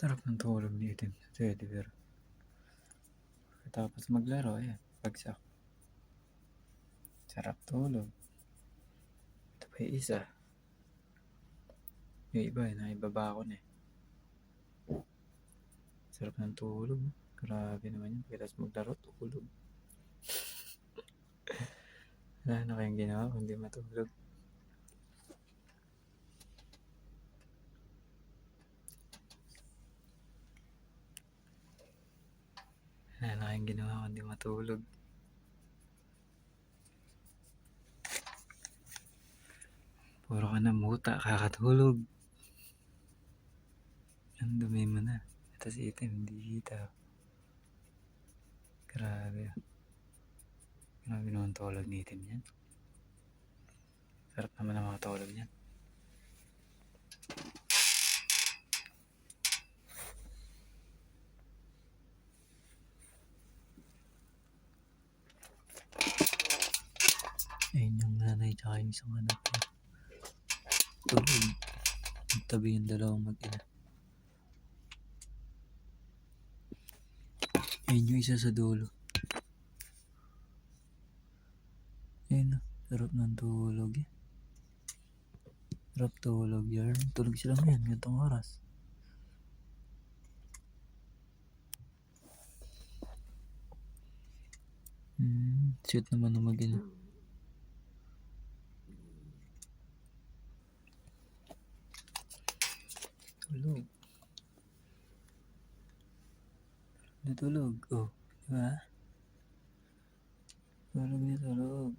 Sarap ng tulog ni Eden sa teddy bear. Tapos maglaro, ayan, bagsak. Sarap tulog. Ito pa yung isa. Yung iba, naibaba ako na eh. Sarap ng tulog. Grabe naman yun. Pagkatapos maglaro, tulog. Wala na kayong ginawa kung di matulog. Wala na kayong ginawa kung di matulog. Puro ka na muta, kakatulog. Ang dumi mo na. Ito si Item, hindi kita. Grabe. Grabe naman tulog ni Item yan. Sarap naman ang mga tulog niyan. Ayun yung nanay tsaka yung isang anak niya. Tulog. Magtabi yung dalawang mag-ina. Ayun yung isa sa dulo. Ayun na. Sarap ng tulog eh. Sarap tulog yarn. Tulog sila ngayon. Gantong oras. Sweet naman ng mag-ina. Tulog. Natulog. Oh, diba? Tulog na tulog.